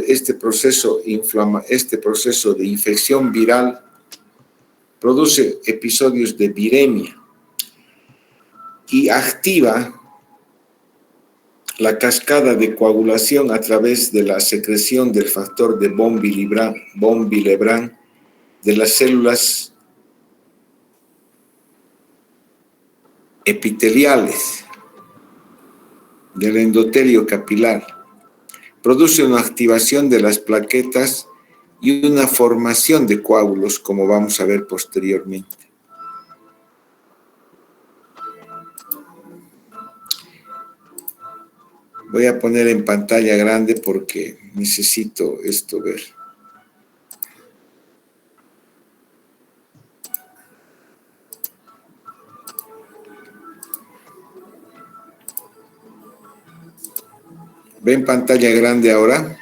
este proceso de infección viral produce episodios de viremia y activa la cascada de coagulación a través de la secreción del factor de von Willebrand de las células epiteliales del endotelio capilar. Produce una activación de las plaquetas y una formación de coágulos, como vamos a ver posteriormente. Voy a poner en pantalla grande porque necesito esto ver. ¿Ven pantalla grande ahora?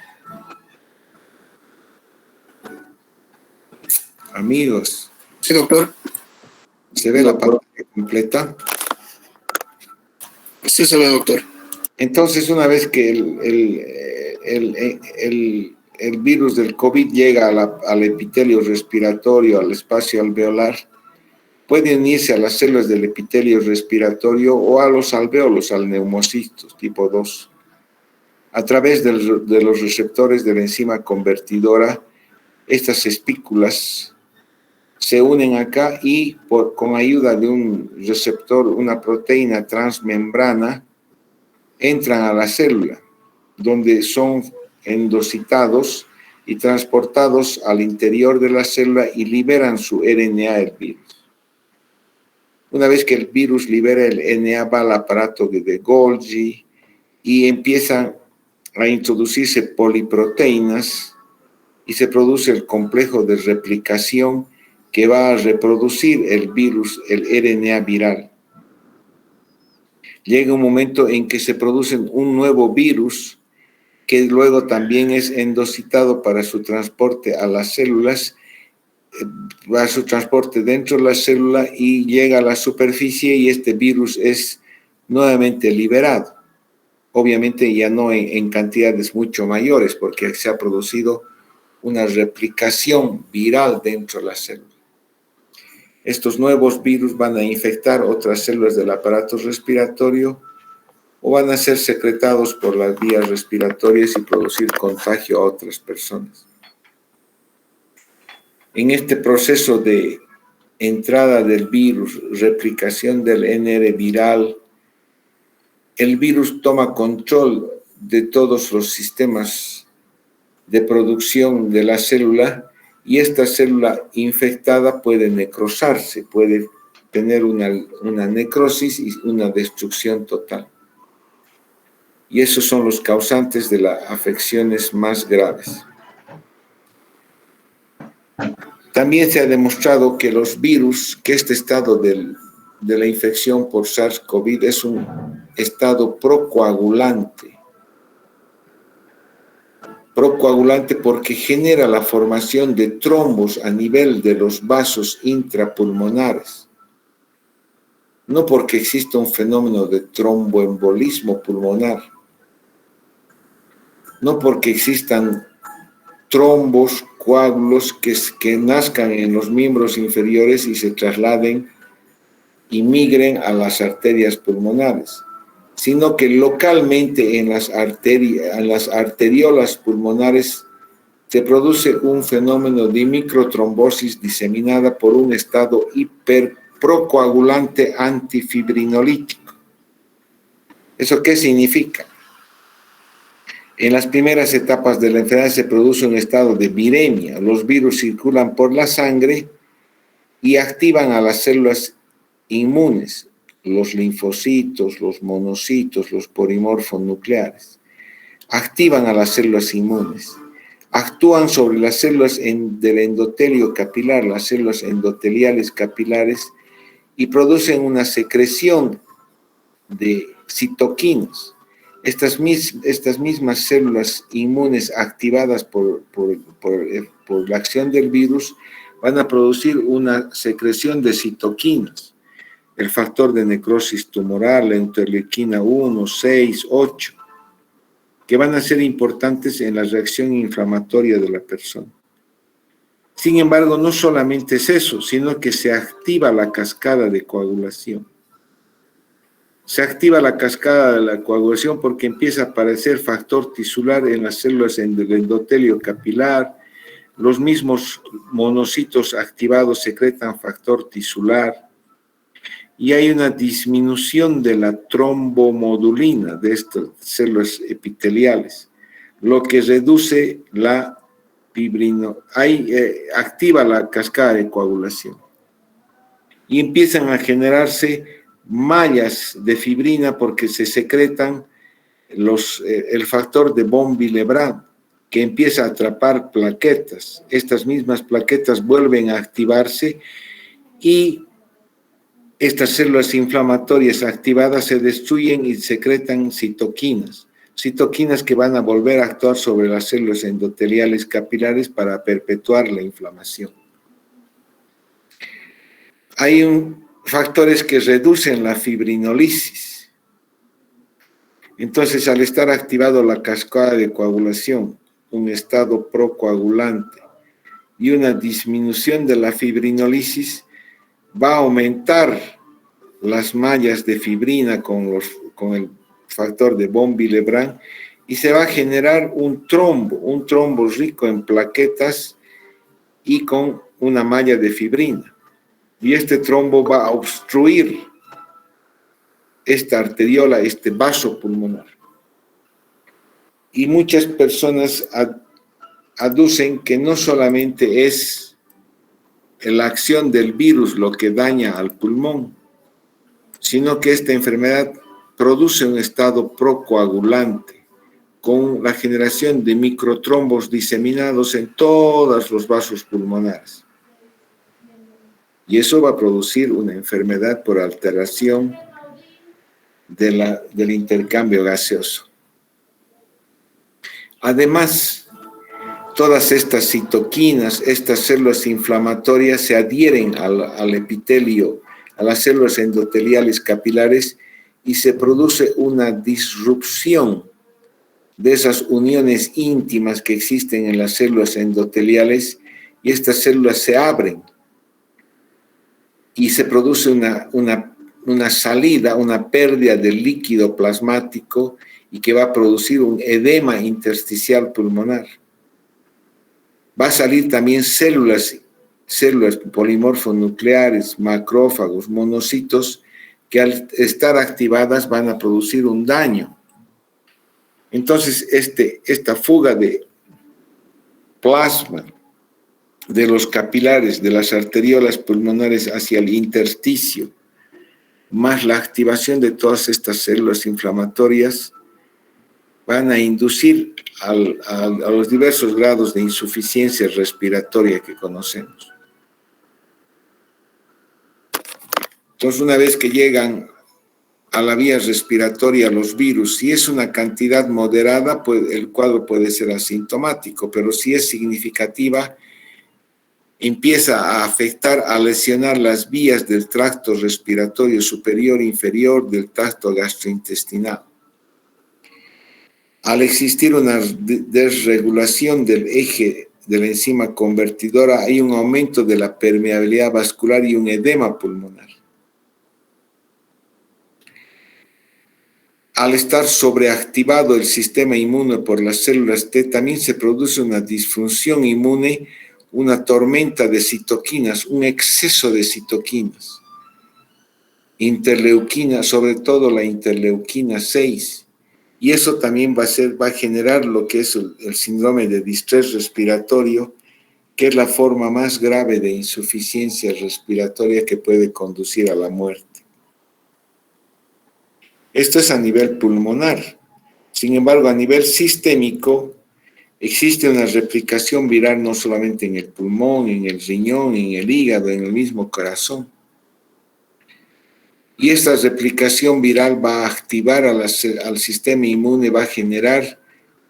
Amigos. Sí, doctor. ¿Se ve la pantalla completa? Sí se ve, doctor. Entonces, una vez que el virus del COVID llega al epitelio respiratorio, al espacio alveolar, puede unirse a las células del epitelio respiratorio o a los alvéolos, al neumocitos tipo 2. A través de los receptores de la enzima convertidora, estas espículas se unen acá y con ayuda de un receptor, una proteína transmembrana, entran a la célula, donde son endocitados y transportados al interior de la célula y liberan su RNA del virus. Una vez que el virus libera el RNA, va al aparato de Golgi y empiezan a introducirse poliproteínas y se produce el complejo de replicación que va a reproducir el virus, el RNA viral. Llega un momento en que se produce un nuevo virus que luego también es endocitado para su transporte a las células, va a su transporte dentro de la célula y llega a la superficie y este virus es nuevamente liberado. Obviamente ya no en cantidades mucho mayores porque se ha producido una replicación viral dentro de la célula. Estos nuevos virus van a infectar otras células del aparato respiratorio o van a ser secretados por las vías respiratorias y producir contagio a otras personas. En este proceso de entrada del virus, replicación del NR viral, el virus toma control de todos los sistemas de producción de la célula y esta célula infectada puede necrosarse, puede tener una necrosis y una destrucción total. Y esos son los causantes de las afecciones más graves. También se ha demostrado que los virus, que este estado de la infección por SARS-CoV es un estado procoagulante. Procoagulante porque genera la formación de trombos a nivel de los vasos intrapulmonares. No porque exista un fenómeno de tromboembolismo pulmonar. No porque existan trombos, coágulos que nazcan en los miembros inferiores y se trasladen y migren a las arterias pulmonares, sino que localmente en las arteriolas pulmonares se produce un fenómeno de microtrombosis diseminada por un estado hiperprocoagulante antifibrinolítico. ¿Eso qué significa? En las primeras etapas de la enfermedad se produce un estado de viremia. Los virus circulan por la sangre y activan a las células inmunes, los linfocitos, los monocitos, los polimorfos nucleares. Activan a las células inmunes. Actúan sobre las células del endotelio capilar, las células endoteliales capilares, y producen una secreción de citoquinas. Estas mismas células inmunes activadas por la acción del virus van a producir una secreción de citoquinas, el factor de necrosis tumoral, la interleuquina 1, 6, 8. que van a ser importantes en la reacción inflamatoria de la persona. Sin embargo, no solamente es eso, sino que se activa la cascada de coagulación. Se activa la cascada de la coagulación porque empieza a aparecer factor tisular en las células del endotelio capilar. Los mismos monocitos activados secretan factor tisular. Y hay una disminución de la trombomodulina de estas células epiteliales, lo que reduce la activa la cascada de coagulación. Y empiezan a generarse mallas de fibrina porque se secretan el factor de von Willebrand, que empieza a atrapar plaquetas. Estas mismas plaquetas vuelven a activarse y estas células inflamatorias activadas se destruyen y secretan citoquinas que van a volver a actuar sobre las células endoteliales capilares para perpetuar la inflamación. Hay factores que reducen la fibrinolisis. Entonces, al estar activado la cascada de coagulación, un estado procoagulante y una disminución de la fibrinolisis, va a aumentar las mallas de fibrina con el factor de von Willebrand y se va a generar un trombo rico en plaquetas y con una malla de fibrina. Y este trombo va a obstruir esta arteriola, este vaso pulmonar. Y muchas personas aducen que no solamente es la acción del virus lo que daña al pulmón, sino que esta enfermedad produce un estado procoagulante con la generación de microtrombos diseminados en todos los vasos pulmonares. Y eso va a producir una enfermedad por alteración del intercambio gaseoso. Además, todas estas citoquinas, estas células inflamatorias se adhieren al epitelio, a las células endoteliales capilares y se produce una disrupción de esas uniones íntimas que existen en las células endoteliales y estas células se abren y se produce una salida, una pérdida del líquido plasmático y que va a producir un edema intersticial pulmonar. Va a salir también células polimorfonucleares, macrófagos, monocitos, que al estar activadas van a producir un daño. Entonces, esta fuga de plasma de los capilares, de las arteriolas pulmonares hacia el intersticio, más la activación de todas estas células inflamatorias, van a inducir a los diversos grados de insuficiencia respiratoria que conocemos. Entonces, una vez que llegan a la vía respiratoria los virus, si es una cantidad moderada, pues el cuadro puede ser asintomático, pero si es significativa, empieza a afectar, a lesionar las vías del tracto respiratorio superior e inferior del tracto gastrointestinal. Al existir una desregulación del eje de la enzima convertidora, hay un aumento de la permeabilidad vascular y un edema pulmonar. Al estar sobreactivado el sistema inmune por las células T, también se produce una disfunción inmune, una tormenta de citoquinas, un exceso de citoquinas. Interleuquina, sobre todo la interleuquina 6. Y eso también va a generar lo que es el síndrome de distrés respiratorio, que es la forma más grave de insuficiencia respiratoria que puede conducir a la muerte. Esto es a nivel pulmonar. Sin embargo, a nivel sistémico, existe una replicación viral no solamente en el pulmón, en el riñón, en el hígado, en el mismo corazón. Y esta replicación viral va a activar al sistema inmune, va a generar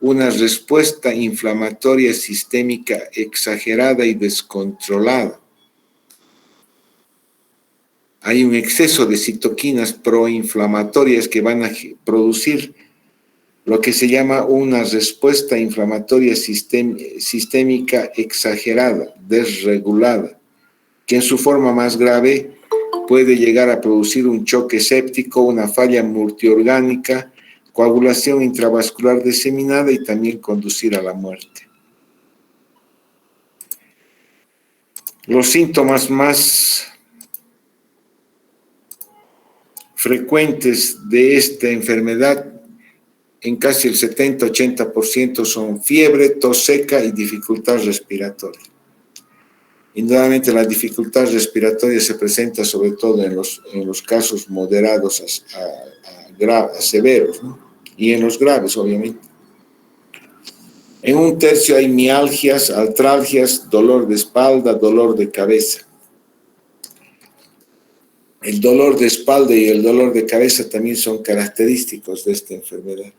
una respuesta inflamatoria sistémica exagerada y descontrolada. Hay un exceso de citoquinas proinflamatorias que van a producir lo que se llama una respuesta inflamatoria sistémica exagerada, desregulada, que en su forma más grave puede llegar a producir un choque séptico, una falla multiorgánica, coagulación intravascular diseminada y también conducir a la muerte. Los síntomas más frecuentes de esta enfermedad, en casi el 70-80%, son fiebre, tos seca y dificultad respiratoria. Indudablemente la dificultad respiratoria se presenta sobre todo en los casos moderados a severos, ¿no? Y en los graves, obviamente. En un tercio hay mialgias, artralgias, dolor de espalda, dolor de cabeza. El dolor de espalda y el dolor de cabeza también son característicos de esta enfermedad.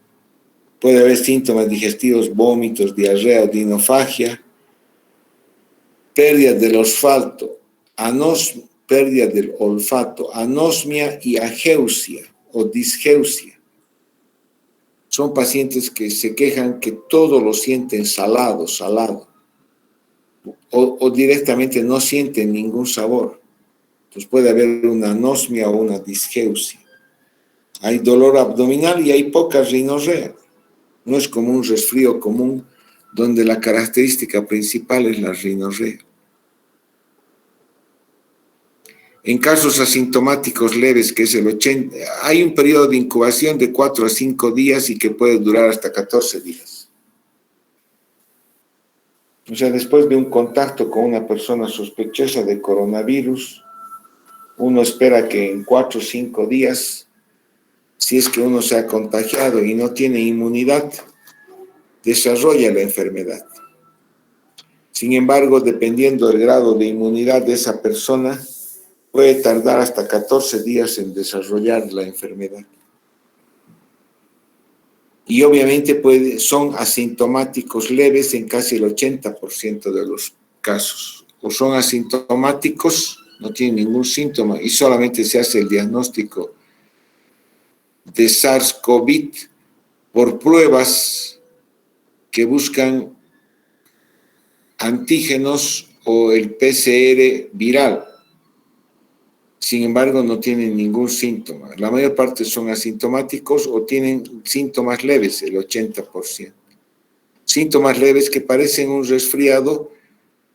Puede haber síntomas digestivos, vómitos, diarrea, odinofagia, pérdida del olfato, anosmia y ageusia o disgeusia. Son pacientes que se quejan que todo lo sienten salado, o directamente no sienten ningún sabor. Entonces puede haber una anosmia o una disgeusia. Hay dolor abdominal y hay poca rinorrea. No es como un resfrío común donde la característica principal es la rinorrea. En casos asintomáticos leves, que es el 80%, hay un periodo de incubación de 4 a 5 días y que puede durar hasta 14 días. O sea, después de un contacto con una persona sospechosa de coronavirus, uno espera que en 4 o 5 días, si es que uno se ha contagiado y no tiene inmunidad, desarrolla la enfermedad. Sin embargo, dependiendo del grado de inmunidad de esa persona, puede tardar hasta 14 días en desarrollar la enfermedad. Y obviamente son asintomáticos leves en casi el 80% de los casos. O son asintomáticos, no tienen ningún síntoma y solamente se hace el diagnóstico de SARS-CoV por pruebas que buscan antígenos o el PCR viral. Sin embargo, no tienen ningún síntoma. La mayor parte son asintomáticos o tienen síntomas leves, el 80%. Síntomas leves que parecen un resfriado,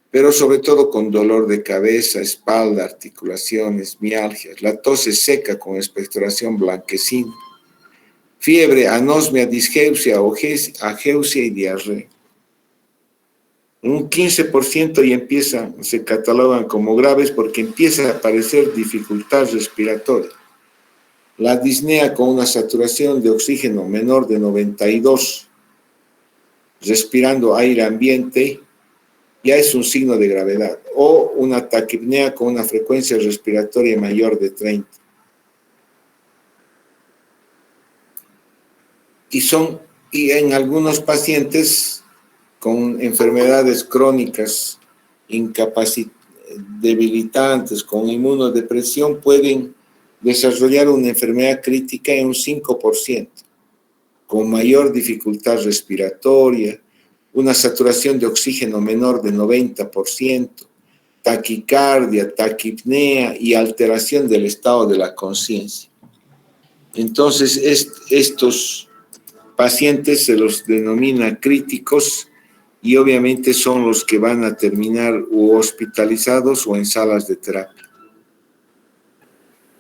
pero sobre todo con dolor de cabeza, espalda, articulaciones, mialgias. La tos es seca con expectoración blanquecina. Fiebre, anosmia, disgeusia, ageusia y diarrea. Un 15% ya se catalogan como graves porque empieza a aparecer dificultad respiratoria. La disnea con una saturación de oxígeno menor de 92, respirando aire ambiente, ya es un signo de gravedad. O una taquipnea con una frecuencia respiratoria mayor de 30. Y en algunos pacientes con enfermedades crónicas, debilitantes, con inmunodepresión, pueden desarrollar una enfermedad crítica en un 5%, con mayor dificultad respiratoria, una saturación de oxígeno menor de 90%, taquicardia, taquipnea y alteración del estado de la conciencia. Entonces, estos pacientes se los denomina críticos y obviamente son los que van a terminar o hospitalizados o en salas de terapia.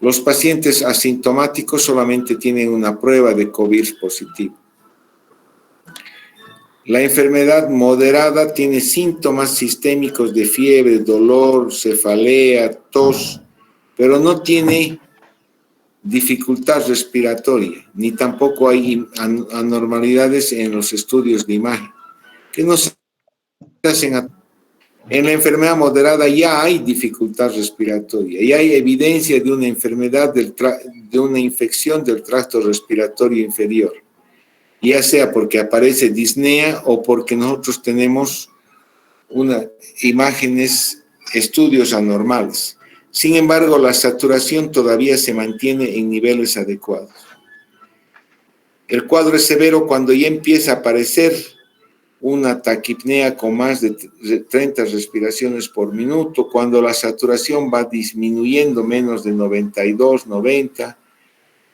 Los pacientes asintomáticos solamente tienen una prueba de COVID positivo. La enfermedad moderada tiene síntomas sistémicos de fiebre, dolor, cefalea, tos, pero no tiene dificultad respiratoria, ni tampoco hay anormalidades en los estudios de imagen, que no se hacen. En la enfermedad moderada ya hay dificultad respiratoria, y hay evidencia de una enfermedad, de una infección del tracto respiratorio inferior, ya sea porque aparece disnea o porque nosotros tenemos estudios anormales. Sin embargo, la saturación todavía se mantiene en niveles adecuados. El cuadro es severo cuando ya empieza a aparecer una taquipnea con más de 30 respiraciones por minuto, cuando la saturación va disminuyendo menos de 92, 90,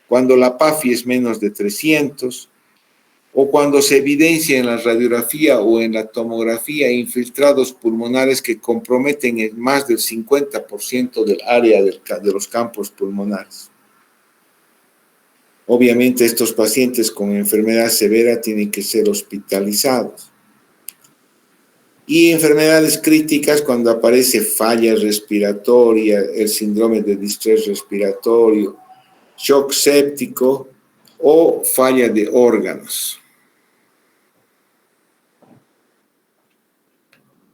cuando la PAFI es menos de 300, o cuando se evidencia en la radiografía o en la tomografía infiltrados pulmonares que comprometen en más del 50% del área de los campos pulmonares. Obviamente estos pacientes con enfermedad severa tienen que ser hospitalizados. Y enfermedades críticas cuando aparece falla respiratoria, el síndrome de distrés respiratorio, shock séptico o falla de órganos.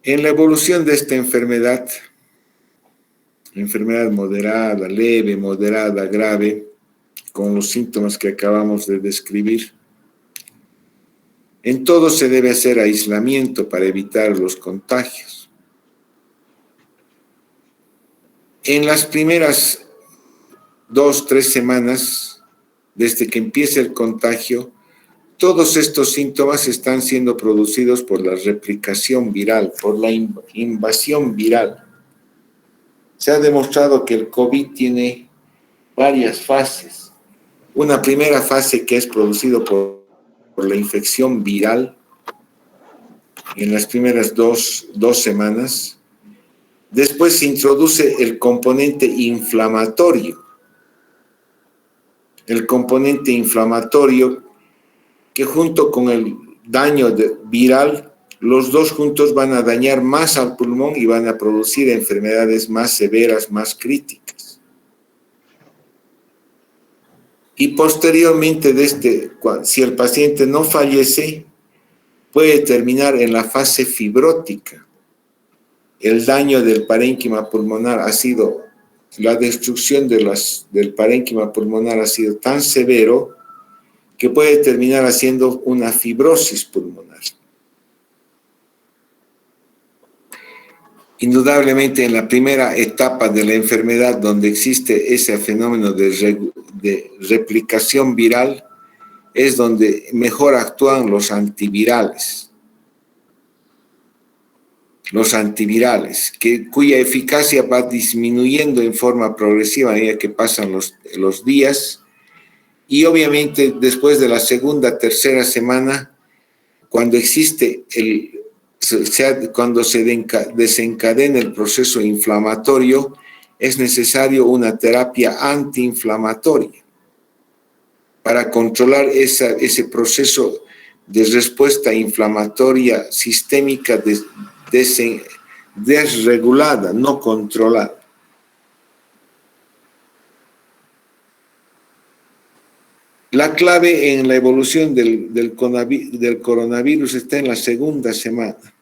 En la evolución de esta enfermedad moderada, leve, moderada, grave, con los síntomas que acabamos de describir, en todo se debe hacer aislamiento para evitar los contagios. En las primeras 2-3 semanas, desde que empieza el contagio, todos estos síntomas están siendo producidos por la replicación viral, por la invasión viral. Se ha demostrado que el COVID tiene varias fases. Una primera fase que es producido por la infección viral en las primeras dos semanas. Después se introduce el componente inflamatorio. El componente inflamatorio que junto con el daño viral, los dos juntos van a dañar más al pulmón y van a producir enfermedades más severas, más críticas. Y posteriormente si el paciente no fallece, puede terminar en la fase fibrótica. El daño del parénquima pulmonar la destrucción del parénquima pulmonar ha sido tan severo que puede terminar haciendo una fibrosis pulmonar. Indudablemente en la primera etapa de la enfermedad donde existe ese fenómeno de replicación viral es donde mejor actúan los antivirales. Los antivirales, cuya eficacia va disminuyendo en forma progresiva a medida que pasan los días. Y obviamente después de la segunda, tercera semana, cuando cuando se desencadena el proceso inflamatorio, es necesario una terapia antiinflamatoria para controlar ese proceso de respuesta inflamatoria sistémica desregulada, no controlada. La clave en la evolución del coronavirus está en la segunda semana.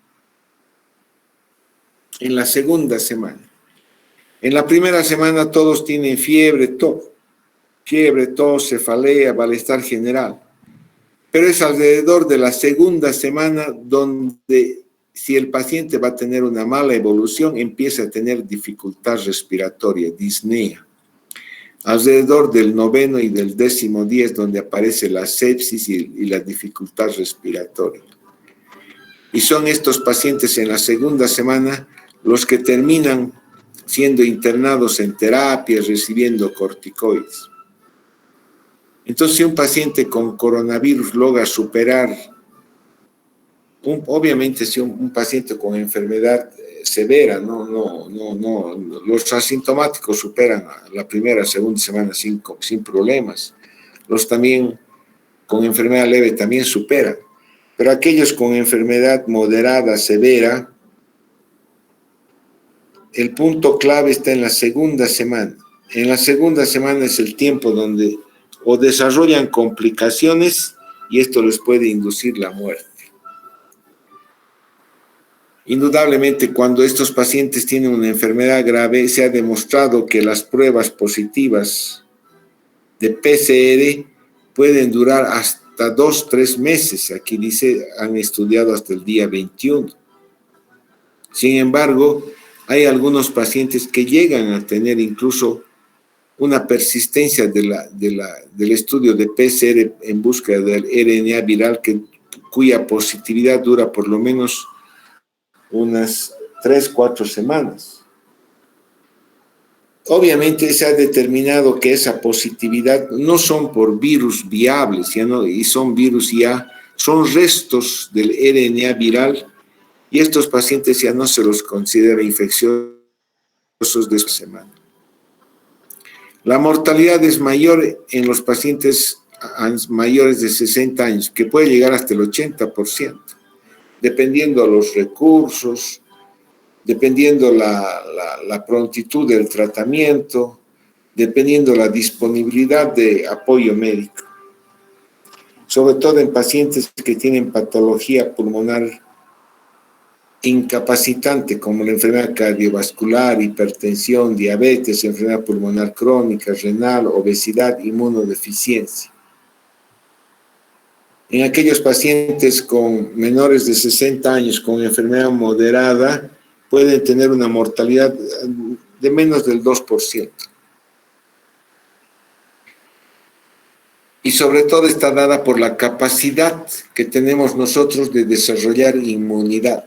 En la segunda semana. En la primera semana todos tienen fiebre, tos, cefalea, malestar general. Pero es alrededor de la segunda semana donde, si el paciente va a tener una mala evolución, empieza a tener dificultad respiratoria, disnea. Alrededor del 9º y del 10º día es donde aparece la sepsis y la dificultad respiratoria. Y son estos pacientes en la segunda semana los que terminan siendo internados en terapias, recibiendo corticoides. Entonces, si un paciente con coronavirus logra superar, obviamente si un paciente con enfermedad severa, los asintomáticos superan la primera, segunda semana sin problemas. Los también con enfermedad leve también superan. Pero aquellos con enfermedad moderada, severa, el punto clave está en la segunda semana. En la segunda semana es el tiempo donde o desarrollan complicaciones y esto les puede inducir la muerte. Indudablemente, cuando estos pacientes tienen una enfermedad grave, se ha demostrado que las pruebas positivas de PCR pueden durar hasta 2-3 meses. Aquí dice, han estudiado hasta el día 21. Sin embargo, hay algunos pacientes que llegan a tener incluso una persistencia del estudio de PCR en búsqueda del RNA viral cuya positividad dura por lo menos unas 3-4 semanas. Obviamente se ha determinado que esa positividad no son por virus viables, y son virus son restos del RNA viral, y estos pacientes ya no se los considera infecciosos de esa semana. La mortalidad es mayor en los pacientes mayores de 60 años, que puede llegar hasta el 80%, dependiendo de los recursos, dependiendo la prontitud del tratamiento, dependiendo la disponibilidad de apoyo médico. Sobre todo en pacientes que tienen patología pulmonar incapacitante, como la enfermedad cardiovascular, hipertensión, diabetes, enfermedad pulmonar crónica, renal, obesidad, inmunodeficiencia. En aquellos pacientes con menores de 60 años con enfermedad moderada, pueden tener una mortalidad de menos del 2%. Y sobre todo está dada por la capacidad que tenemos nosotros de desarrollar inmunidad.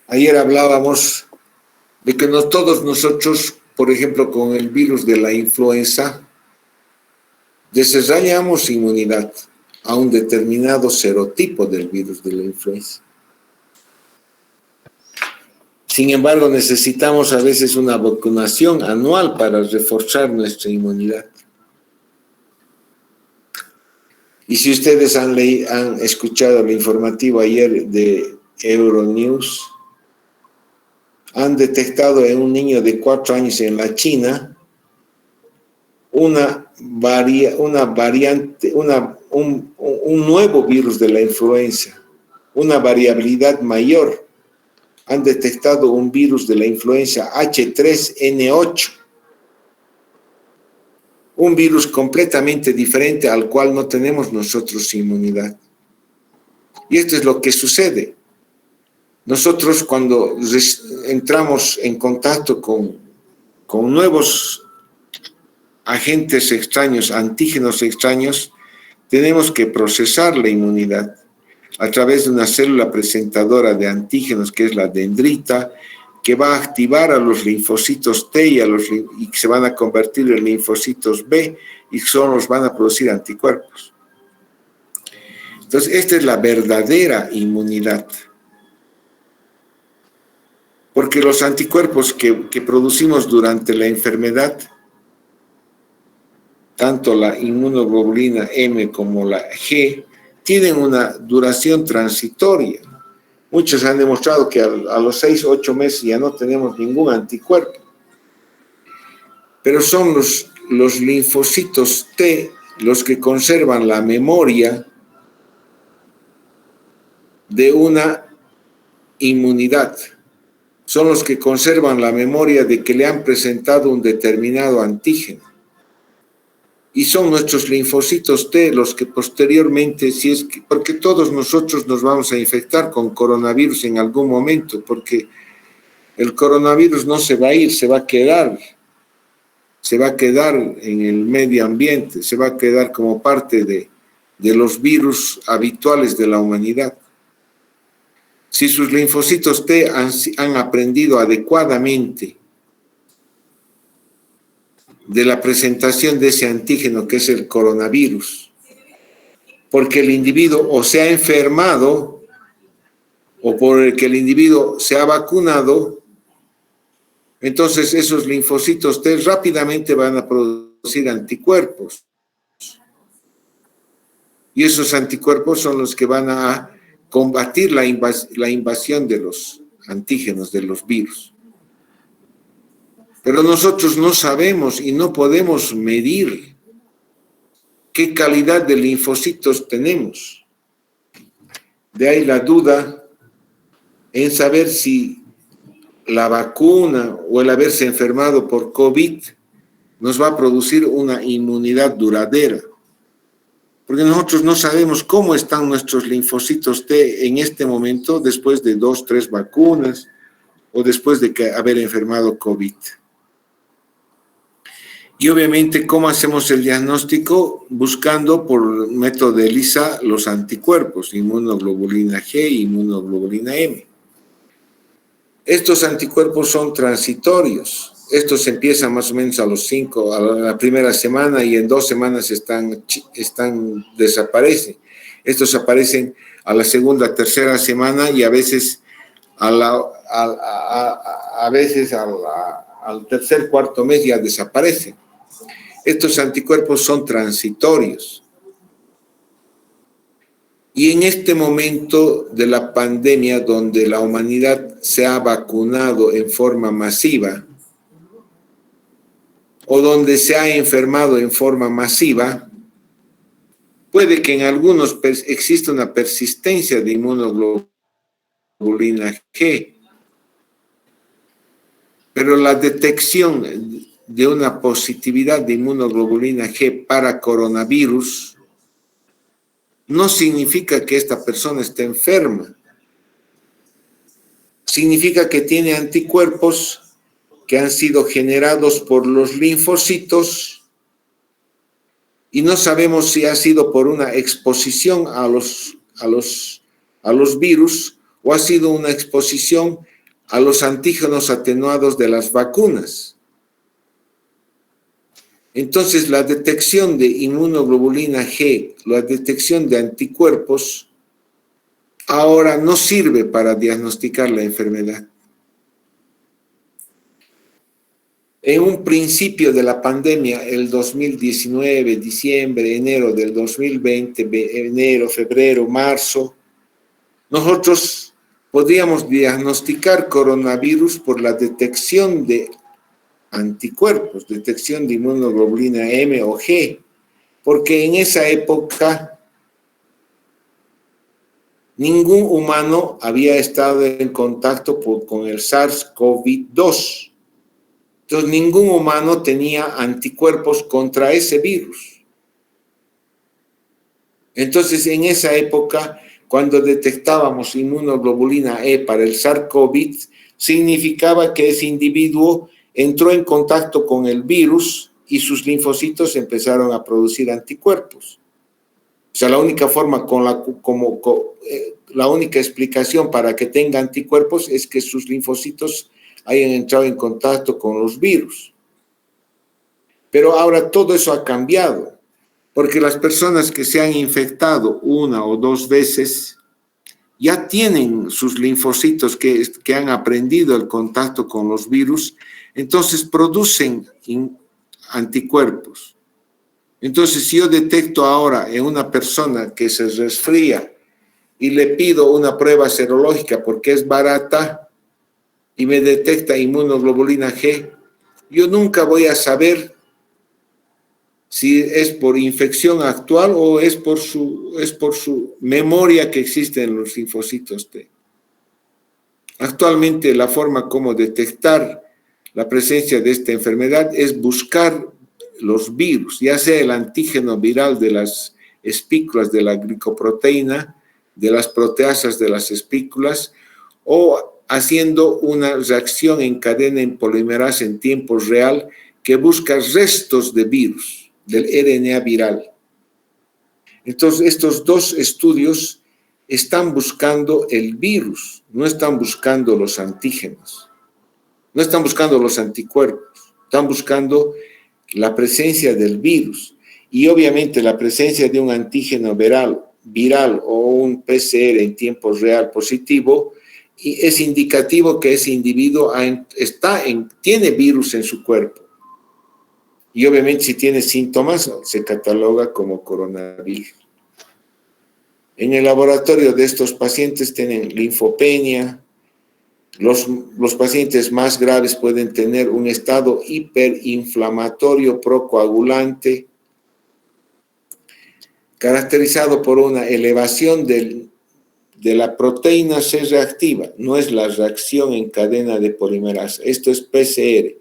Ayer hablábamos de que todos nosotros, por ejemplo, con el virus de la influenza, desarrollamos inmunidad a un determinado serotipo del virus de la influenza. Sin embargo, necesitamos a veces una vacunación anual para reforzar nuestra inmunidad. Y si ustedes han escuchado el informativo ayer de Euronews, han detectado en un niño de 4 años en la China un nuevo virus de la influenza, una variabilidad mayor. Han detectado un virus de la influenza H3N8, un virus completamente diferente al cual no tenemos nosotros inmunidad. Y esto es lo que sucede. Nosotros cuando entramos en contacto con nuevos agentes extraños, antígenos extraños, tenemos que procesar la inmunidad a través de una célula presentadora de antígenos, que es la dendrita, que va a activar a los linfocitos T y se van a convertir en linfocitos B, y solo los van a producir anticuerpos. Entonces, esta es la verdadera inmunidad. Porque los anticuerpos que producimos durante la enfermedad, tanto la inmunoglobulina M como la G, tienen una duración transitoria. Muchos han demostrado que a los 6-8 meses ya no tenemos ningún anticuerpo. Pero son los linfocitos T los que conservan la memoria de una inmunidad. Son los que conservan la memoria de que le han presentado un determinado antígeno. Y son nuestros linfocitos T los que posteriormente, porque todos nosotros nos vamos a infectar con coronavirus en algún momento, porque el coronavirus no se va a ir, se va a quedar en el medio ambiente, se va a quedar como parte de los virus habituales de la humanidad. Si sus linfocitos T han aprendido adecuadamente de la presentación de ese antígeno que es el coronavirus, porque el individuo o se ha enfermado o por el que el individuo se ha vacunado, entonces esos linfocitos T rápidamente van a producir anticuerpos. Y esos anticuerpos son los que van a combatir la invasión de los antígenos, de los virus. Pero nosotros no sabemos y no podemos medir qué calidad de linfocitos tenemos. De ahí la duda en saber si la vacuna o el haberse enfermado por COVID nos va a producir una inmunidad duradera. Porque nosotros no sabemos cómo están nuestros linfocitos T en este momento después de 2-3 vacunas o después de haber enfermado COVID. Y obviamente, ¿cómo hacemos el diagnóstico? Buscando por método de ELISA los anticuerpos, inmunoglobulina G y inmunoglobulina M. Estos anticuerpos son transitorios. Estos empiezan más o menos a la primera semana y en 2 semanas desaparecen. Estos aparecen a la segunda, tercera semana y a veces al tercer, cuarto mes ya desaparecen. Estos anticuerpos son transitorios. Y en este momento de la pandemia, donde la humanidad se ha vacunado en forma masiva, o donde se ha enfermado en forma masiva, puede que en algunos exista una persistencia de inmunoglobulina G, pero la detección de una positividad de inmunoglobulina G para coronavirus no significa que esta persona esté enferma. Significa que tiene anticuerpos que han sido generados por los linfocitos y no sabemos si ha sido por una exposición a los virus o ha sido una exposición a los antígenos atenuados de las vacunas. Entonces, la detección de inmunoglobulina G, la detección de anticuerpos, ahora no sirve para diagnosticar la enfermedad. En un principio de la pandemia, el 2019, diciembre, enero del 2020, enero, febrero, marzo, nosotros podríamos diagnosticar coronavirus por la detección de anticuerpos, detección de inmunoglobulina M o G, porque en esa época ningún humano había estado en contacto con el SARS-CoV-2. Entonces, ningún humano tenía anticuerpos contra ese virus. Entonces, en esa época, cuando detectábamos inmunoglobulina E para el SARS-CoV, significaba que ese individuo entró en contacto con el virus y sus linfocitos empezaron a producir anticuerpos. O sea, la única forma, la única explicación para que tenga anticuerpos es que sus linfocitos hayan entrado en contacto con los virus. Pero ahora todo eso ha cambiado, porque las personas que se han infectado 1 o 2 veces ya tienen sus linfocitos que han aprendido el contacto con los virus, entonces producen anticuerpos. Entonces, si yo detecto ahora en una persona que se resfría y le pido una prueba serológica porque es barata y me detecta inmunoglobulina G, yo nunca voy a saber si es por infección actual o es por su memoria que existe en los linfocitos T. Actualmente la forma como detectar la presencia de esta enfermedad es buscar los virus, ya sea el antígeno viral de las espículas de la glicoproteína, de las proteasas de las espículas, o haciendo una reacción en cadena en polimerasa en tiempo real que busca restos de virus, del RNA viral. Entonces, estos 2 estudios están buscando el virus, no están buscando los antígenos, no están buscando los anticuerpos, están buscando la presencia del virus y obviamente la presencia de un antígeno viral o un PCR en tiempo real positivo y es indicativo que ese individuo tiene virus en su cuerpo. Y obviamente si tiene síntomas se cataloga como coronavirus. En el laboratorio de estos pacientes tienen linfopenia. Los pacientes más graves pueden tener un estado hiperinflamatorio procoagulante caracterizado por una elevación de la proteína C reactiva. No es la reacción en cadena de polimerasa. Esto es PCR.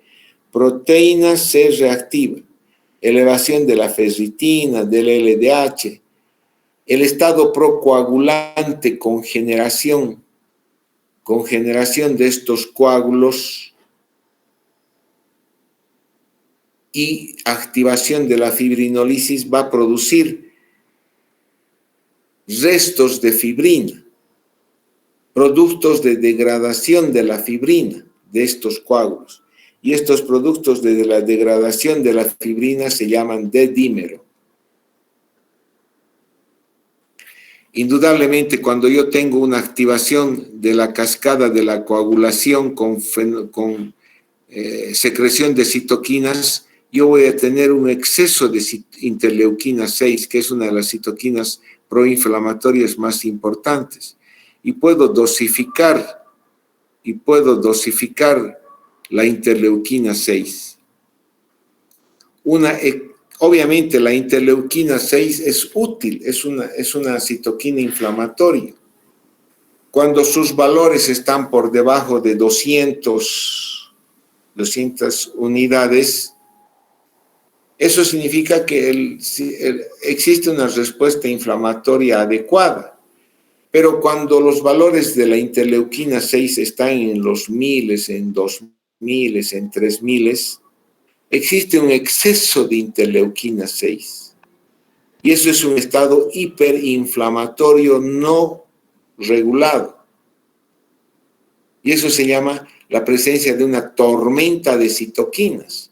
Proteína C reactiva. Elevación de la ferritina, del LDH. El estado procoagulante con generación con generación de estos coágulos y activación de la fibrinólisis va a producir restos de fibrina, productos de degradación de la fibrina de estos coágulos. Y estos productos de la degradación de la fibrina se llaman D-dímero. Indudablemente, cuando yo tengo una activación de la cascada de la coagulación con secreción de citoquinas, yo voy a tener un exceso de interleuquina 6, que es una de las citoquinas proinflamatorias más importantes. Y puedo dosificar la interleuquina 6. Obviamente la interleuquina 6 es útil, es una citoquina inflamatoria. Cuando sus valores están por debajo de 200 unidades, eso significa que existe una respuesta inflamatoria adecuada. Pero cuando los valores de la interleuquina 6 están en los miles, en 2000, en 3000, existe un exceso de interleuquina 6. Y eso es un estado hiperinflamatorio no regulado. Y eso se llama la presencia de una tormenta de citoquinas.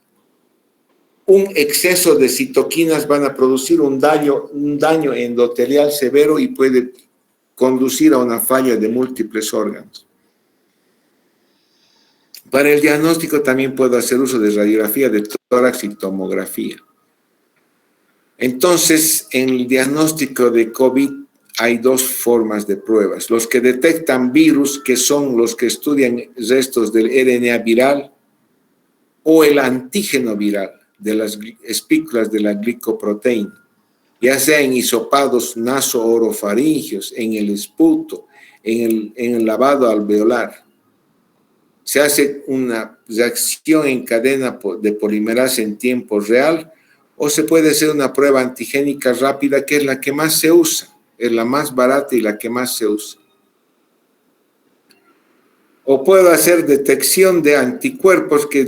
Un exceso de citoquinas van a producir un daño endotelial severo y puede conducir a una falla de múltiples órganos. Para el diagnóstico también puedo hacer uso de radiografía de tórax y tomografía. Entonces, en el diagnóstico de COVID hay dos formas de pruebas. Los que detectan virus, que son los que estudian restos del RNA viral, o el antígeno viral de las espículas de la glicoproteína, ya sea en hisopados naso-orofaringeos, en el esputo, en el lavado alveolar. Se hace una reacción en cadena de polimerasa en tiempo real, o se puede hacer una prueba antigénica rápida, que es la que más se usa, es la más barata y la que más se usa. O puedo hacer detección de anticuerpos que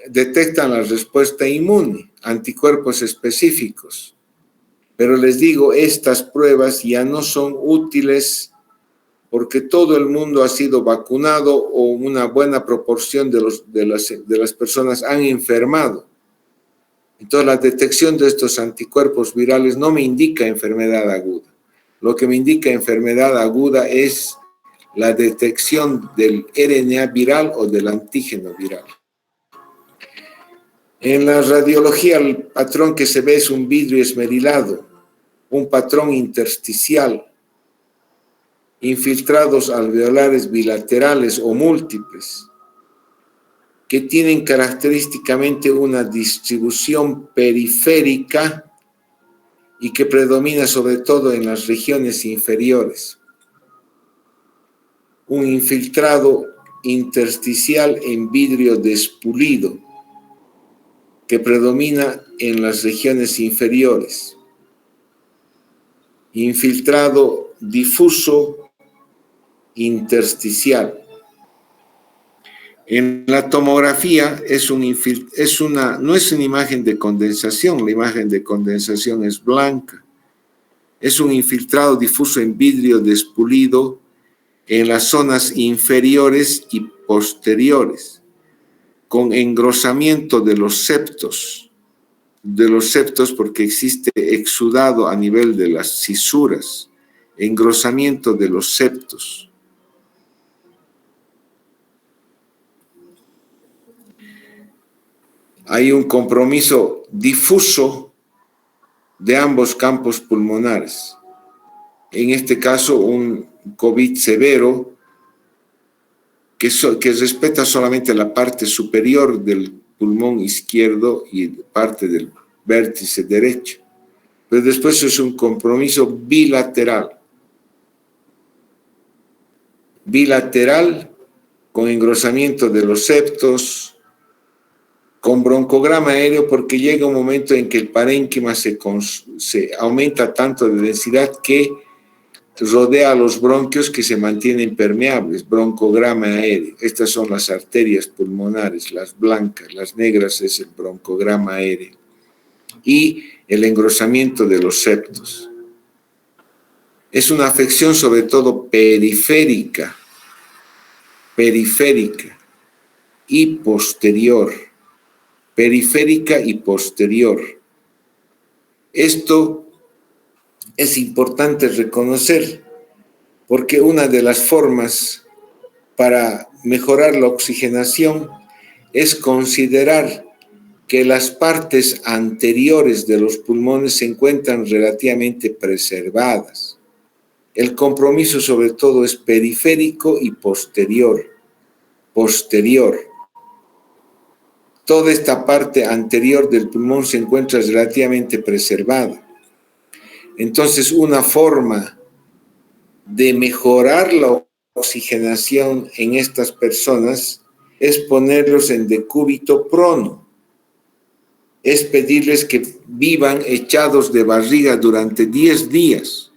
detectan la respuesta inmune, anticuerpos específicos. Pero les digo, estas pruebas ya no son útiles porque todo el mundo ha sido vacunado o una buena proporción de las personas han enfermado. Entonces, la detección de estos anticuerpos virales no me indica enfermedad aguda. Lo que me indica enfermedad aguda es la detección del RNA viral o del antígeno viral. En la radiología, el patrón que se ve es un vidrio esmerilado, un patrón intersticial, infiltrados alveolares bilaterales o múltiples, que tienen característicamente una distribución periférica y que predomina sobre todo en las regiones inferiores. Un infiltrado intersticial en vidrio despulido, que predomina en las regiones inferiores. Infiltrado difuso intersticial. En la tomografía no es una imagen de condensación, la imagen de condensación es blanca. Es un infiltrado difuso en vidrio despulido en las zonas inferiores y posteriores, con engrosamiento de los septos porque existe exudado a nivel de las cisuras, engrosamiento de los septos. Hay un compromiso difuso de ambos campos pulmonares. En este caso, un COVID severo que respeta solamente la parte superior del pulmón izquierdo y parte del vértice derecho. Pero después es un compromiso bilateral. Bilateral, con engrosamiento de los septos, con broncograma aéreo, porque llega un momento en que el parénquima se aumenta tanto de densidad que rodea los bronquios que se mantienen permeables, broncograma aéreo. Estas son las arterias pulmonares, las blancas, las negras es el broncograma aéreo. Y el engrosamiento de los septos. Es una afección sobre todo periférica y posterior. Periférica y posterior. Esto es importante reconocer porque una de las formas para mejorar la oxigenación es considerar que las partes anteriores de los pulmones se encuentran relativamente preservadas. El compromiso sobre todo es periférico y posterior. Toda esta parte anterior del pulmón se encuentra relativamente preservada. Entonces, una forma de mejorar la oxigenación en estas personas es ponerlos en decúbito prono. Es pedirles que vivan echados de barriga durante 10 días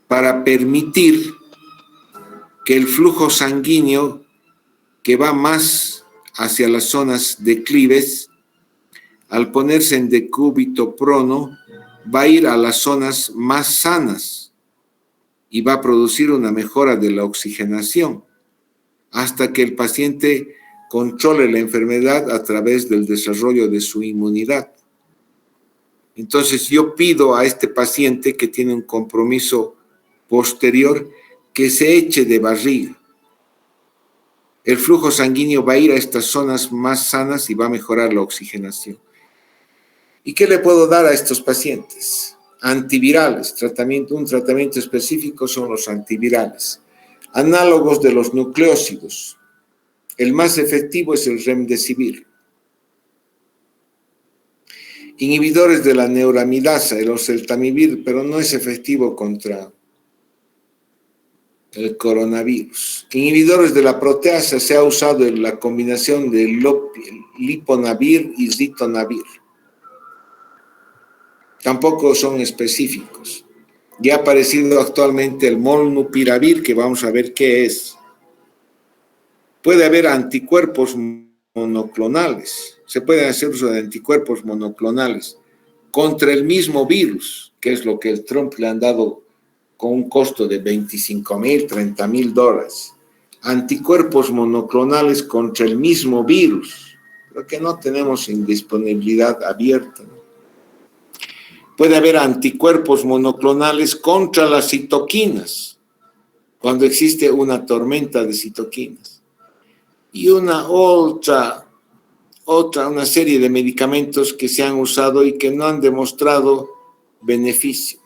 para permitir que el flujo sanguíneo que va más hacia las zonas declives, al ponerse en decúbito prono, va a ir a las zonas más sanas y va a producir una mejora de la oxigenación hasta que el paciente controle la enfermedad a través del desarrollo de su inmunidad. Entonces yo pido a este paciente que tiene un compromiso posterior que se eche de barriga. El flujo sanguíneo va a ir a estas zonas más sanas y va a mejorar la oxigenación. ¿Y qué le puedo dar a estos pacientes? Antivirales, un tratamiento específico son los antivirales. Análogos de los nucleósidos. El más efectivo es el remdesivir. Inhibidores de la neuramidasa, el oseltamivir, pero no es efectivo contra el coronavirus. Inhibidores de la proteasa se ha usado en la combinación de liponavir y ritonavir. Tampoco son específicos. Ya ha aparecido actualmente el molnupiravir, que vamos a ver qué es. Puede haber anticuerpos monoclonales. Se puede hacer uso de anticuerpos monoclonales contra el mismo virus, que es lo que el Trump le han dado con un costo de $25,000, $30,000. Anticuerpos monoclonales contra el mismo virus, pero que no tenemos en disponibilidad abierta. Puede haber anticuerpos monoclonales contra las citoquinas, cuando existe una tormenta de citoquinas. Y una serie de medicamentos que se han usado y que no han demostrado beneficio.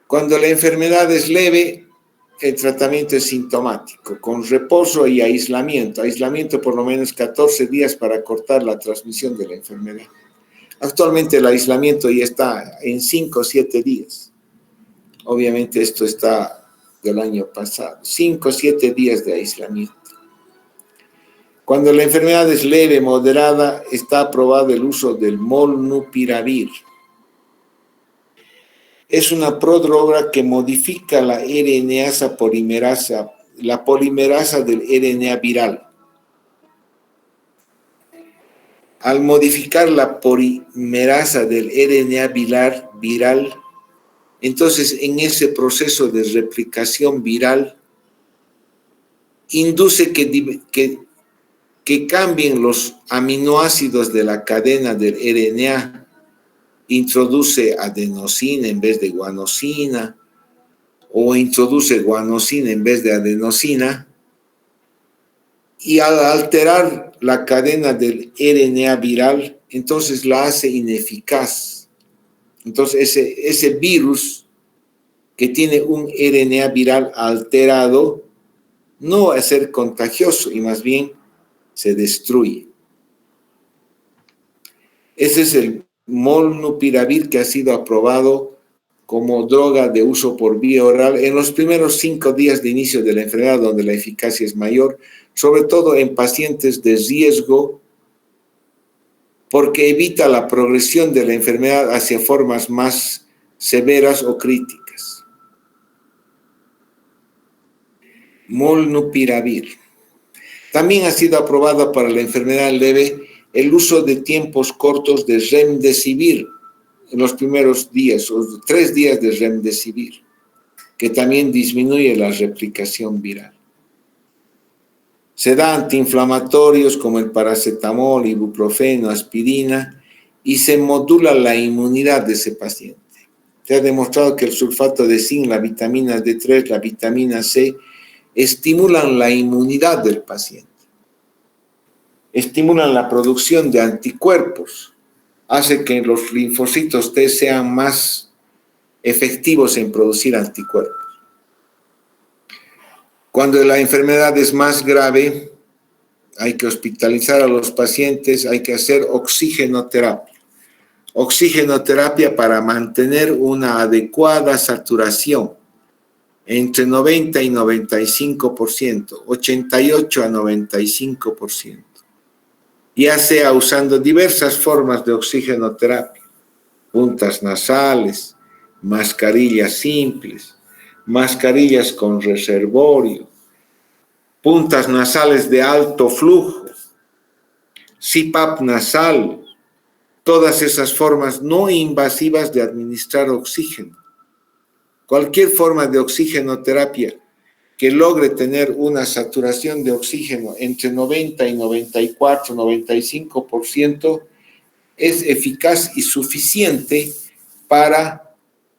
Cuando la enfermedad es leve, el tratamiento es sintomático, con reposo y aislamiento. Aislamiento por lo menos 14 días para cortar la transmisión de la enfermedad. Actualmente el aislamiento ya está en 5 o 7 días. Obviamente esto está del año pasado. 5 o 7 días de aislamiento. Cuando la enfermedad es leve, moderada, está aprobado el uso del molnupiravir. Es una prodroga que modifica la RNasa polimerasa, la polimerasa del RNA viral. Al modificar la polimerasa del RNA viral, entonces en ese proceso de replicación viral, induce que cambien los aminoácidos de la cadena del RNA, introduce adenosina en vez de guanosina, o introduce guanosina en vez de adenosina, y al alterar la cadena del RNA viral, entonces la hace ineficaz. Entonces ese virus que tiene un RNA viral alterado no va a ser contagioso y más bien se destruye. Ese es el molnupiravir que ha sido aprobado como droga de uso por vía oral en los primeros 5 días de inicio de la enfermedad, donde la eficacia es mayor, sobre todo en pacientes de riesgo, porque evita la progresión de la enfermedad hacia formas más severas o críticas. Molnupiravir. También ha sido aprobado para la enfermedad leve el uso de tiempos cortos de remdesivir en los primeros días, o 3 días de remdesivir, que también disminuye la replicación viral. Se da antiinflamatorios como el paracetamol, ibuprofeno, aspirina, y se modula la inmunidad de ese paciente. Se ha demostrado que el sulfato de zinc, la vitamina D3, la vitamina C, estimulan la inmunidad del paciente. Estimulan la producción de anticuerpos. Hace que los linfocitos T sean más efectivos en producir anticuerpos. Cuando la enfermedad es más grave, hay que hospitalizar a los pacientes, hay que hacer oxigenoterapia. Oxigenoterapia para mantener una adecuada saturación entre 90 y 95%, 88 a 95%. Ya sea usando diversas formas de oxigenoterapia, puntas nasales, mascarillas simples, mascarillas con reservorio, puntas nasales de alto flujo, CPAP nasal, todas esas formas no invasivas de administrar oxígeno. Cualquier forma de oxigenoterapia que logre tener una saturación de oxígeno entre 90 y 94, 95% es eficaz y suficiente para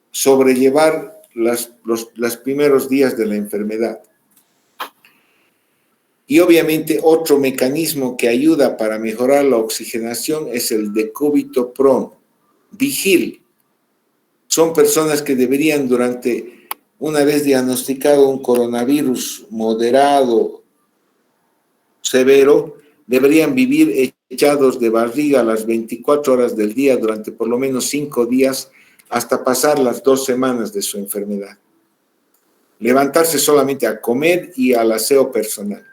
sobrellevar los primeros días de la enfermedad. Y obviamente otro mecanismo que ayuda para mejorar la oxigenación es el decúbito-prono. Vigil. Son personas que deberían una vez diagnosticado un coronavirus moderado, severo, deberían vivir echados de barriga las 24 horas del día durante por lo menos 5 días hasta pasar las 2 semanas de su enfermedad. Levantarse solamente a comer y al aseo personal.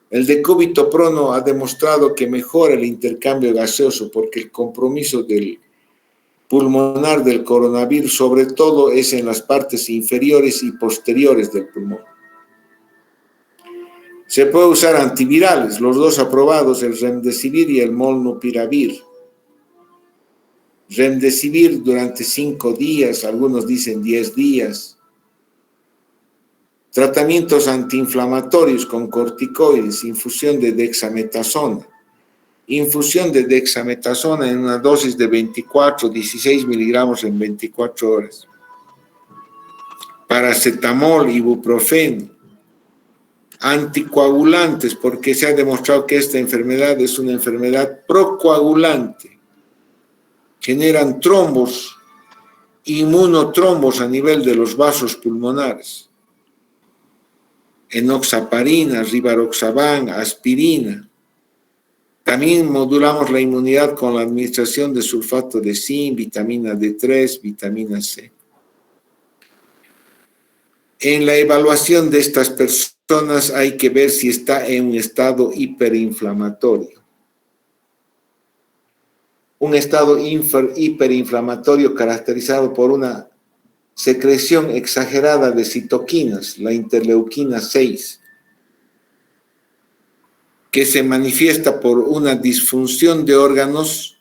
El decúbito prono ha demostrado que mejora el intercambio gaseoso porque el compromiso del pulmonar del coronavirus sobre todo es en las partes inferiores y posteriores del pulmón. Se puede usar antivirales, los dos aprobados, el remdesivir y el molnupiravir. Remdesivir durante 5 días, algunos dicen 10 días. Tratamientos antiinflamatorios con corticoides, infusión de dexametasona. Infusión de dexametasona en una dosis de 16 miligramos en 24 horas. Paracetamol, ibuprofeno. Anticoagulantes, porque se ha demostrado que esta enfermedad es una enfermedad procoagulante. Generan trombos, inmunotrombos a nivel de los vasos pulmonares. Enoxaparina, rivaroxaban, aspirina. También modulamos la inmunidad con la administración de sulfato de zinc, vitamina D3, vitamina C. En la evaluación de estas personas hay que ver si está en un estado hiperinflamatorio. Un estado hiperinflamatorio caracterizado por una secreción exagerada de citoquinas, la interleuquina 6, que se manifiesta por una disfunción de órganos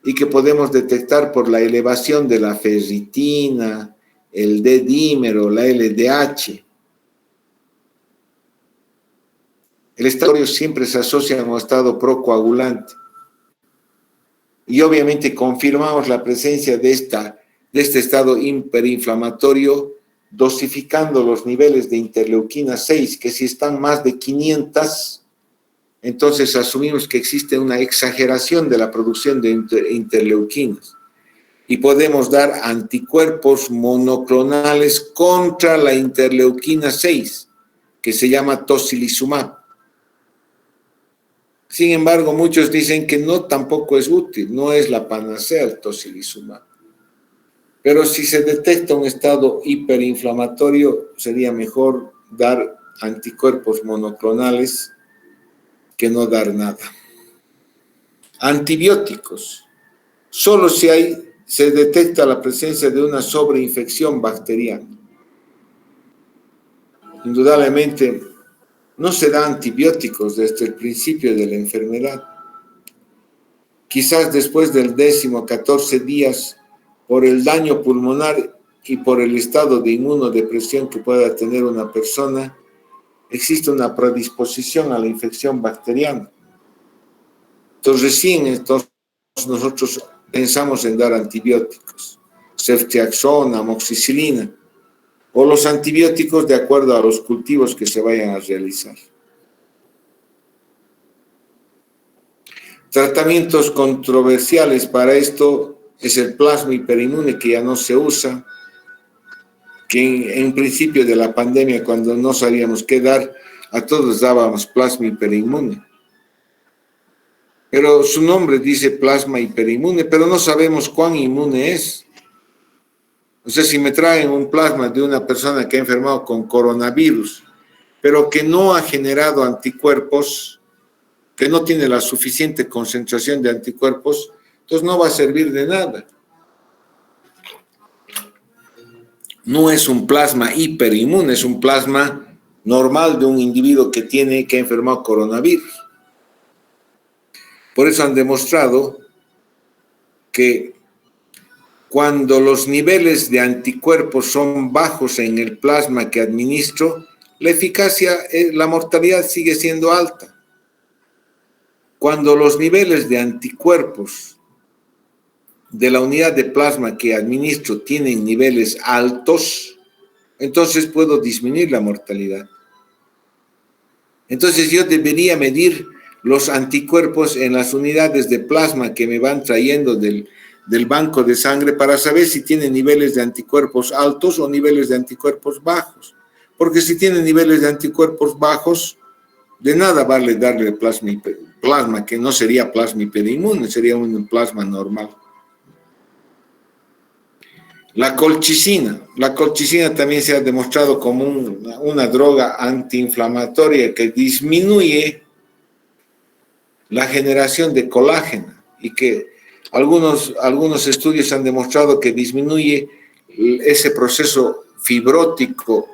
y que podemos detectar por la elevación de la ferritina, el D-dímero, la LDH. El estado siempre se asocia a un estado procoagulante. Y obviamente confirmamos la presencia de este estado hiperinflamatorio dosificando los niveles de interleuquina 6, que si están más de 500, entonces asumimos que existe una exageración de la producción de interleuquinas. Y podemos dar anticuerpos monoclonales contra la interleuquina 6, que se llama tocilizumab. Sin embargo, muchos dicen que no, tampoco es útil, no es la panacea el tocilizumab. Pero si se detecta un estado hiperinflamatorio, sería mejor dar anticuerpos monoclonales que no dar nada. Antibióticos. solo si se detecta la presencia de una sobreinfección bacteriana. Indudablemente, no se da antibióticos desde el principio de la enfermedad. Quizás después del 10º, 14 días, por el daño pulmonar y por el estado de inmunodepresión que pueda tener una persona, existe una predisposición a la infección bacteriana. Entonces nosotros pensamos en dar antibióticos, ceftriaxona, amoxicilina, o los antibióticos de acuerdo a los cultivos que se vayan a realizar. Tratamientos controversiales para esto es el plasma hiperinmune, que ya no se usa, que en principio de la pandemia, cuando no sabíamos qué dar, a todos dábamos plasma hiperinmune. Pero su nombre dice plasma hiperinmune, pero no sabemos cuán inmune es. O sea, si me traen un plasma de una persona que ha enfermado con coronavirus, pero que no ha generado anticuerpos, que no tiene la suficiente concentración de anticuerpos, entonces no va a servir de nada. No es un plasma hiperinmune, es un plasma normal de un individuo que ha enfermado coronavirus. Por eso han demostrado que cuando los niveles de anticuerpos son bajos en el plasma que administro, la eficacia, la mortalidad sigue siendo alta. Cuando los niveles de anticuerpos de la unidad de plasma que administro tienen niveles altos, entonces puedo disminuir la mortalidad. Entonces yo debería medir los anticuerpos en las unidades de plasma que me van trayendo del banco de sangre para saber si tienen niveles de anticuerpos altos o niveles de anticuerpos bajos. Porque si tienen niveles de anticuerpos bajos, de nada vale darle plasma, que no sería plasma hiperinmune, sería un plasma normal. La colchicina también se ha demostrado como una droga antiinflamatoria que disminuye la generación de colágeno y que algunos estudios han demostrado que disminuye ese proceso fibrótico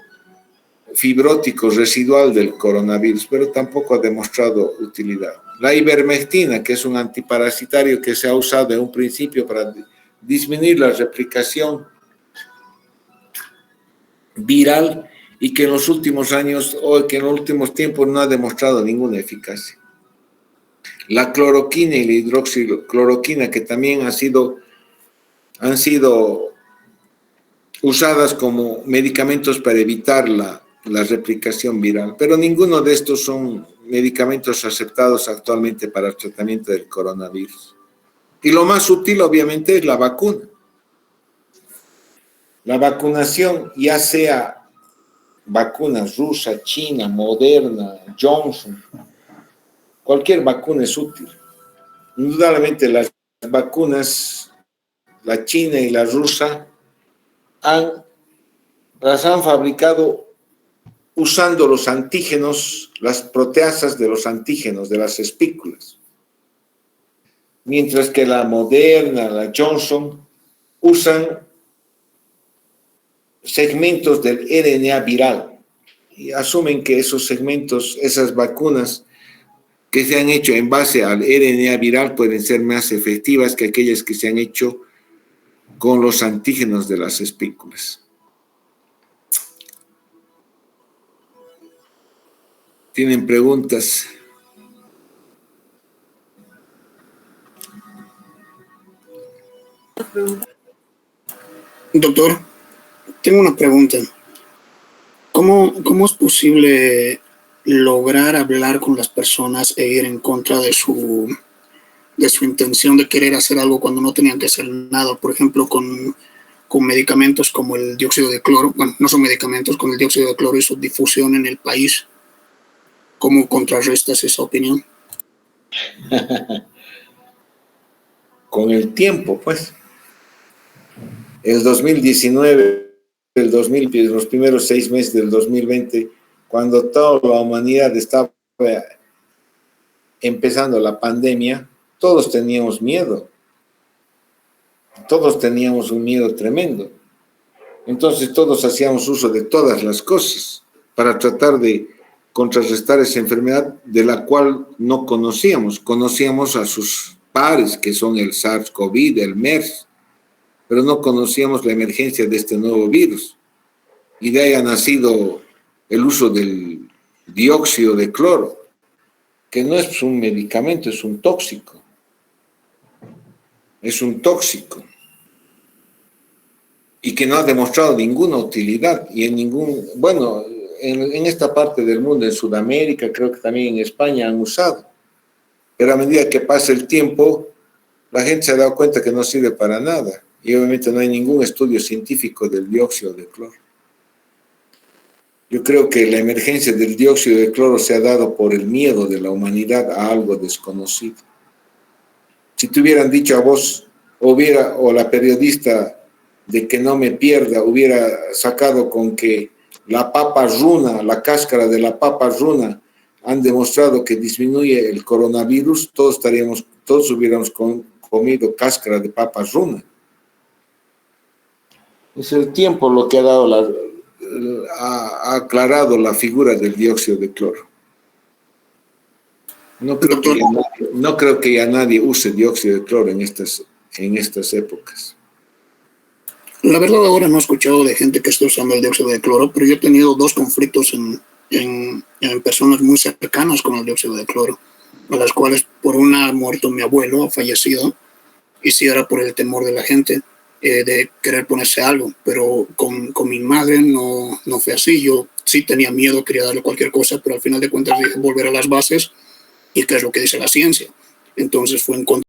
residual del coronavirus, pero tampoco ha demostrado utilidad. La ivermectina, que es un antiparasitario que se ha usado en un principio para disminuir la replicación viral y que en los últimos años o que en los últimos tiempos no ha demostrado ninguna eficacia. La cloroquina y la hidroxicloroquina, que también han sido usadas como medicamentos para evitar la replicación viral, pero ninguno de estos son medicamentos aceptados actualmente para el tratamiento del coronavirus. Y lo más útil, obviamente, es la vacuna. La vacunación, ya sea vacunas rusa, china, Moderna, Johnson, cualquier vacuna es útil. Indudablemente las vacunas, la china y la rusa, las han fabricado usando los antígenos, las proteasas de los antígenos, de las espículas. Mientras que la Moderna, la Johnson, usan segmentos del RNA viral y asumen que esos segmentos, esas vacunas que se han hecho en base al RNA viral pueden ser más efectivas que aquellas que se han hecho con los antígenos de las espículas. ¿Tienen preguntas? Doctor, tengo una pregunta. ¿Cómo es posible lograr hablar con las personas e ir en contra de su intención de querer hacer algo cuando no tenían que hacer nada? Por ejemplo, con medicamentos como el dióxido de cloro. Bueno, no son medicamentos, con el dióxido de cloro y su difusión en el país. ¿Cómo contrarrestas esa opinión? Con el tiempo, pues. El 2019, los primeros 6 meses del 2020, cuando toda la humanidad estaba empezando la pandemia, todos teníamos miedo. Todos teníamos un miedo tremendo. Entonces todos hacíamos uso de todas las cosas para tratar de contrarrestar esa enfermedad de la cual no conocíamos. Conocíamos a sus pares, que son el SARS-CoV, el MERS, pero no conocíamos la emergencia de este nuevo virus. Y de ahí ha nacido el uso del dióxido de cloro, que no es un medicamento, es un tóxico. Es un tóxico. Y que no ha demostrado ninguna utilidad y en ningún, bueno, en esta parte del mundo, en Sudamérica, creo que también en España han usado. Pero a medida que pasa el tiempo, la gente se ha dado cuenta que no sirve para nada. Y obviamente no hay ningún estudio científico del dióxido de cloro. Yo creo que la emergencia del dióxido de cloro se ha dado por el miedo de la humanidad a algo desconocido. Si te hubieran dicho a vos, o la periodista de que no me pierda, hubiera sacado con que la papa runa, la cáscara de la papa runa, han demostrado que disminuye el coronavirus, todos hubiéramos comido cáscara de papa runa. Es el tiempo lo que ha aclarado la figura del dióxido de cloro. No creo que ya nadie use dióxido de cloro en estas épocas. La verdad ahora no he escuchado de gente que esté usando el dióxido de cloro, pero yo he tenido dos conflictos en personas muy cercanas con el dióxido de cloro, a las cuales por una ha muerto mi abuelo, ha fallecido, y sí era por el temor de la gente de querer ponerse algo, pero con mi madre no fue así. Yo sí tenía miedo, quería darle cualquier cosa, pero al final de cuentas dije volver a las bases y qué es lo que dice la ciencia. Entonces fue en contra